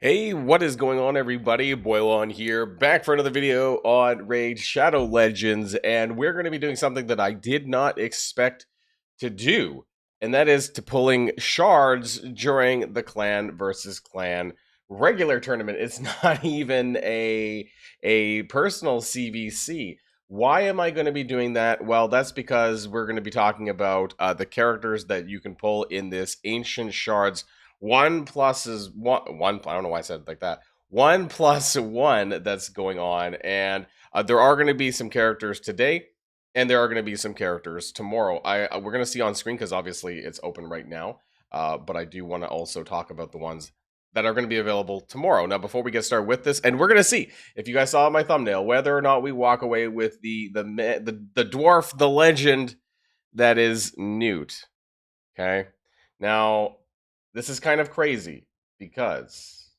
Hey, what is going on, everybody? Boilon here, back for another video on Raid Shadow Legends, and we're going to be doing something that I did not expect to do, and that is to pulling shards during the clan versus clan regular tournament. It's not even a personal CVC. Why am I going to be doing that? Well, that's because we're going to be talking about the characters that you can pull in this Ancient Shards 1+1. I don't know why I said it like that. 1+1 that's going on, and there are going to be some characters today, and there are going to be some characters tomorrow. We're going to see on screen because obviously it's open right now, but I do want to also talk about the ones that are going to be available tomorrow. Now, before we get started with this, and we're going to see if you guys saw my thumbnail, whether or not we walk away with the dwarf, the legend that is GNUT. Okay, now this is kind of crazy because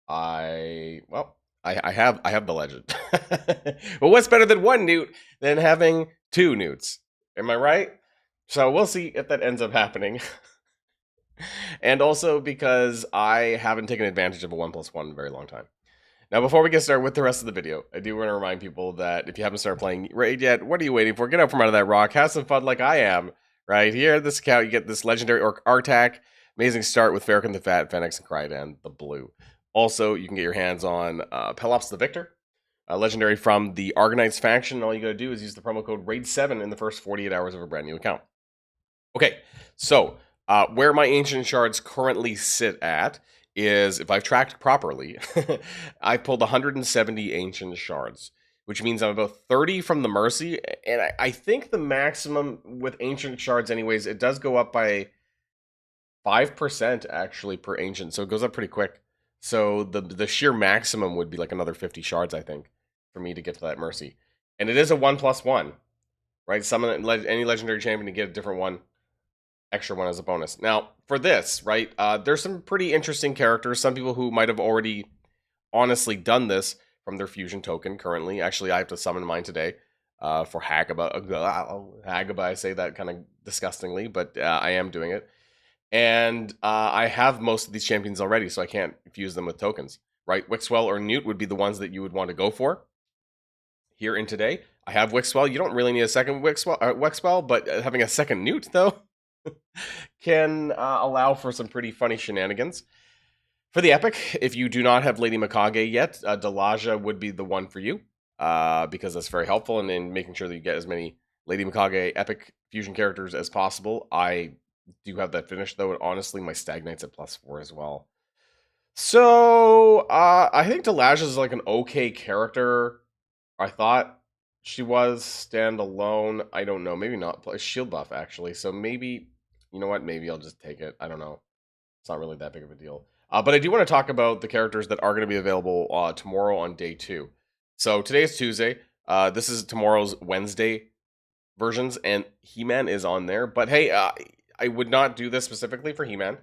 I have the legend. But what's better than one GNUT than having two GNUTs? Am I right? So we'll see if that ends up happening. And also because I haven't taken advantage of a 1+1 in a very long time. Now, before we get started with the rest of the video, I do want to remind people that if you haven't started playing Raid yet, what are you waiting for? Get up from out of that rock, have some fun like I am. Right here, this account, you get this legendary Artak, amazing start with Farrakhan the Fat, Fenix, and Krydan the Blue. Also, you can get your hands on Pelops the Victor, legendary from the Argonites faction. All you gotta do is use the promo code RAID7 in the first 48 hours of a brand new account. Okay, so where my Ancient Shards currently sit at is, if I've tracked properly, I pulled 170 Ancient Shards, which means I'm about 30 from the Mercy, and I think the maximum with Ancient Shards anyways, it does go up by 5% actually per Ancient, so it goes up pretty quick. So the sheer maximum would be like another 50 Shards, I think, for me to get to that Mercy. And it is a 1+1, right? Summon any Legendary Champion to get a different one, extra one as a bonus. Now, for this, right, there's some pretty interesting characters. Some people who might have already honestly done this from their fusion token currently. Actually, I have to summon mine today for Hagaba. I say that kind of disgustingly, but I am doing it. And I have most of these champions already, so I can't fuse them with tokens, right? Wixwell or GNUT would be the ones that you would want to go for. Here in today, I have Wixwell. You don't really need a second Wixwell, but having a second GNUT, though, can allow for some pretty funny shenanigans. For the epic, if you do not have Lady Mikage yet, Delaja would be the one for you, because that's very helpful in making sure that you get as many Lady Mikage epic fusion characters as possible. I do have that finished, though, and honestly, my Stag Knight's at +4 as well. So, I think Delaja is like an okay character. I thought she was standalone. I don't know. Maybe not. Shield buff, actually. So maybe, you know what? Maybe I'll just take it. I don't know. It's not really that big of a deal. But I do want to talk about the characters that are going to be available tomorrow on day 2. So today is Tuesday. This is tomorrow's Wednesday versions, and He-Man is on there. But hey, I would not do this specifically for He-Man.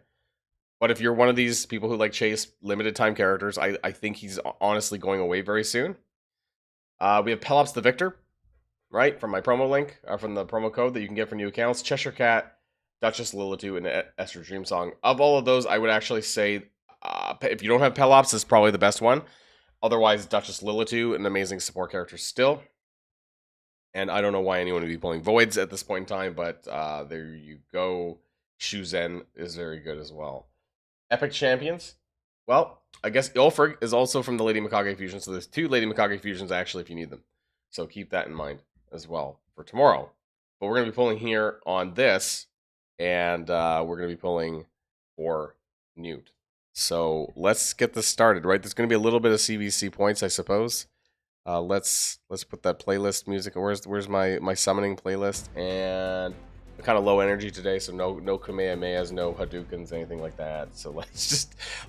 But if you're one of these people who like chase limited time characters, I think he's honestly going away very soon. We have Pelops the Victor, right, from my promo link, from the promo code that you can get for new accounts. Cheshire Cat, Duchess Lilitu, and Esther Dreamsong. Of all of those, I would actually say, if you don't have Pelops, it's probably the best one. Otherwise, Duchess Lilitu, an amazing support character still. And I don't know why anyone would be pulling Voids at this point in time, but there you go. Shuzen is very good as well. Epic Champions. Well, I guess Ilfrig is also from the Lady Mikage fusion, so there's 2 Lady Mikage fusions actually if you need them. So keep that in mind as well for tomorrow. But we're going to be pulling here on this, and we're going to be pulling for GNUT. So let's get this started, right? There's going to be a little bit of CVC points, I suppose. Let's put that playlist music. Where's my summoning playlist? And I'm kind of low energy today, so no Kamehamehas, no Hadoukens, anything like that. So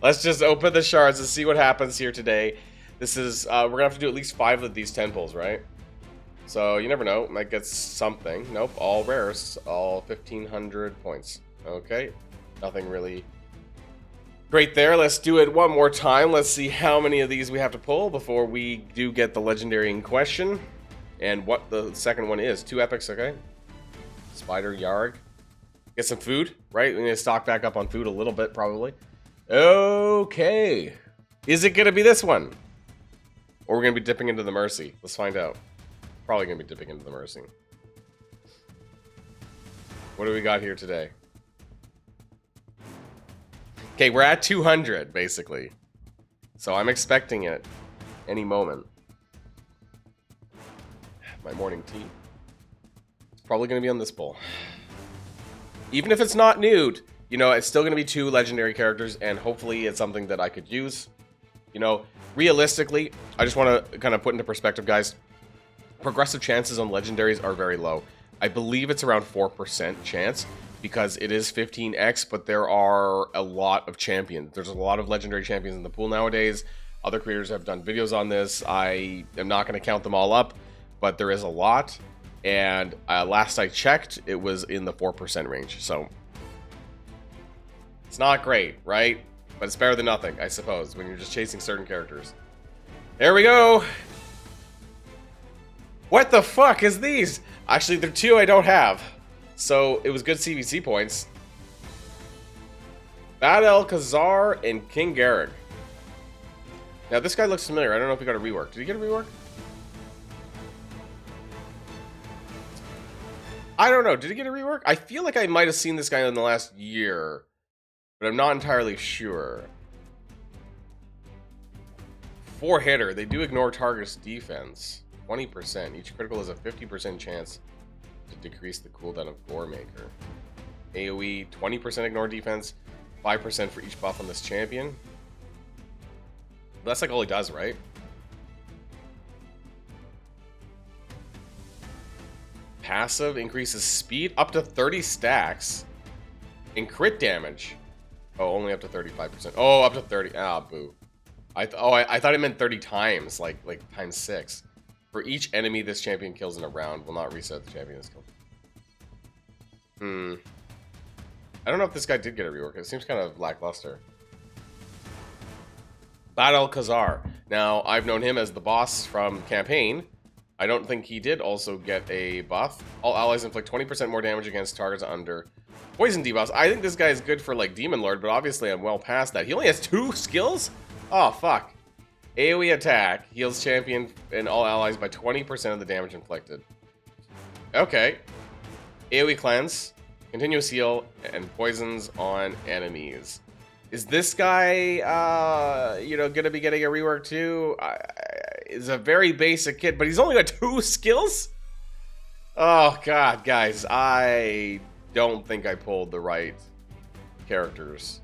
let's just open the shards and see what happens here today. This is we're gonna have to do at least 5 of these 10 pulls, right? So you never know, might get something. Nope, all rares, all 1,500 points. Okay, nothing really great there. Let's do it one more time. Let's see how many of these we have to pull before we do get the legendary in question, and what the second one is. 2 epics, okay? Spider Yarg. Get some food, right? We need to stock back up on food a little bit, probably. Okay. Is it going to be this one? Or we're going to be dipping into the Mercy? Let's find out. Probably going to be dipping into the Mercy. What do we got here today? Okay, we're at 200, basically. So I'm expecting it any moment. My morning tea. It's probably going to be on this bowl. Even if it's not Newt, you know, it's still going to be 2 legendary characters, and hopefully it's something that I could use. You know, realistically, I just want to kind of put into perspective, guys. Progressive chances on legendaries are very low. I believe it's around 4% chance, because it is 15x, but there are a lot of champions. There's a lot of legendary champions in the pool nowadays. Other creators have done videos on this. I am not going to count them all up, but there is a lot. And last I checked, it was in the 4% range. So it's not great, right? But it's better than nothing, I suppose, when you're just chasing certain characters. There we go. What the fuck is these? Actually, they're 2 I don't have. So it was good CVC points. Bad Alcazar and King Garrick. Now this guy looks familiar. I don't know if he got a rework. Did he get a rework? I don't know. Did he get a rework? I feel like I might have seen this guy in the last year, but I'm not entirely sure. 4-hitter. They do ignore target's defense. 20%. Each critical has a 50% chance to decrease the cooldown of Gore Maker. AoE, 20% ignore defense, 5% for each buff on this champion. That's like all he does, right? Passive increases speed up to 30 stacks. And crit damage. Oh, only up to 35%. Oh, up to 30. Ah, boo. I thought it meant 30 times, like times 6. For each enemy this champion kills in a round, will not reset the champion is killed. I don't know if this guy did get a rework. It seems kind of lackluster. Bad Alcazar. Now, I've known him as the boss from campaign. I don't think he did also get a buff. All allies inflict 20% more damage against targets under poison debuffs. I think this guy is good for like Demon Lord, but obviously I'm well past that. He only has 2 skills? Oh, fuck. AoE attack heals champion and all allies by 20% of the damage inflicted. Okay. AoE cleanse, continuous heal, and poisons on enemies. Is this guy, you know, gonna be getting a rework too? Is a very basic kit, but he's only got 2 skills? Oh, God, guys. I don't think I pulled the right characters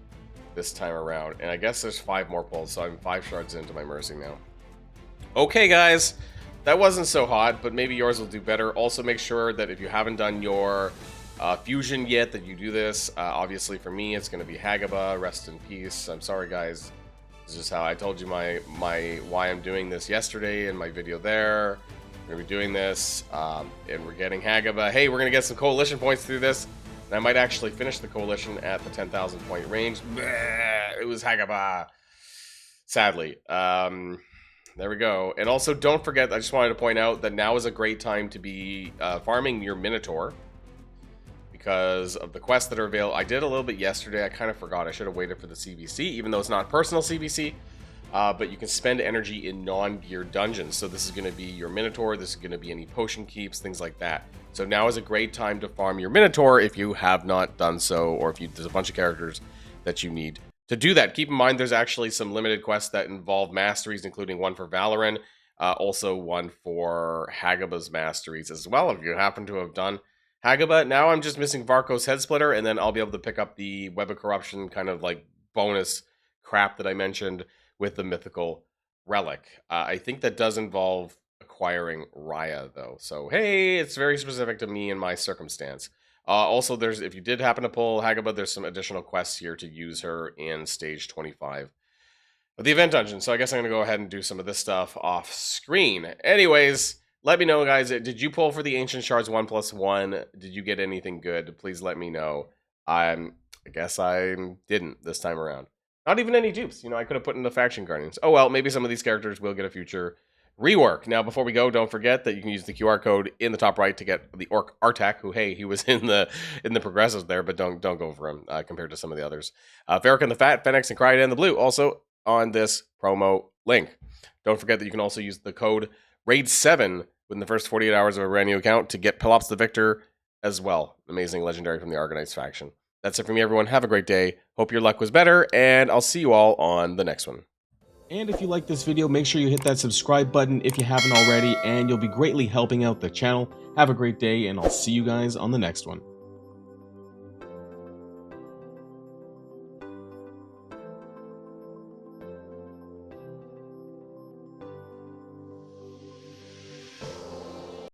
this time around. And I guess there's 5 more pulls, so I'm 5 shards into my Mercy now. Okay, guys. That wasn't so hot, but maybe yours will do better. Also, make sure that if you haven't done your fusion yet, that you do this. Obviously, for me, it's going to be Hagaba. Rest in peace. I'm sorry, guys. This is just how I told you my why I'm doing this yesterday in my video there. We're going to be doing this, and we're getting Hagaba. Hey, we're going to get some coalition points through this. And I might actually finish the coalition at the 10,000 point range. It was Hagaba. Sadly. There we go. And also, don't forget, I just wanted to point out that now is a great time to be farming your Minotaur. Because of the quests that are available. I did a little bit yesterday. I kind of forgot. I should have waited for the CVC, even though it's not personal CVC. But you can spend energy in non-gear dungeons. So this is going to be your Minotaur. This is going to be any potion keeps, things like that. So now is a great time to farm your Minotaur if you have not done so, or if there's a bunch of characters that you need to do that. Keep in mind there's actually some limited quests that involve masteries, including one for Valoran, also one for Hagaba's masteries as well, if you happen to have done Hagaba. Now I'm just missing Varko's Head Splitter, and then I'll be able to pick up the Web of Corruption kind of like bonus crap that I mentioned with the Mythical Relic. I think that does involve acquiring Raya, though. So, hey, it's very specific to me and my circumstance. Also, if you did happen to pull Hagaba, there's some additional quests here to use her in stage 25 of the event dungeon. So I guess I'm going to go ahead and do some of this stuff off screen. Anyways, let me know, guys. Did you pull for the Ancient Shards 1+1? Did you get anything good? Please let me know. I guess I didn't this time around. Not even any dupes. You know, I could have put in the Faction Guardians. Oh, well, maybe some of these characters will get a future rework. Now, before we go, don't forget that you can use the QR code in the top right to get the Orc Artak, who, hey, he was in the progressives there, but don't go for him compared to some of the others. Varric and the Fat, Fenix and Cryon and the Blue. Also, on this promo link. Don't forget that you can also use the code RAID7 within the first 48 hours of a brand new account to get Pelops the Victor as well. Amazing legendary from the Argonauts faction. That's it for me, everyone. Have a great day. Hope your luck was better, and I'll see you all on the next one. And if you like this video, make sure you hit that subscribe button if you haven't already, and you'll be greatly helping out the channel. Have a great day, and I'll see you guys on the next one.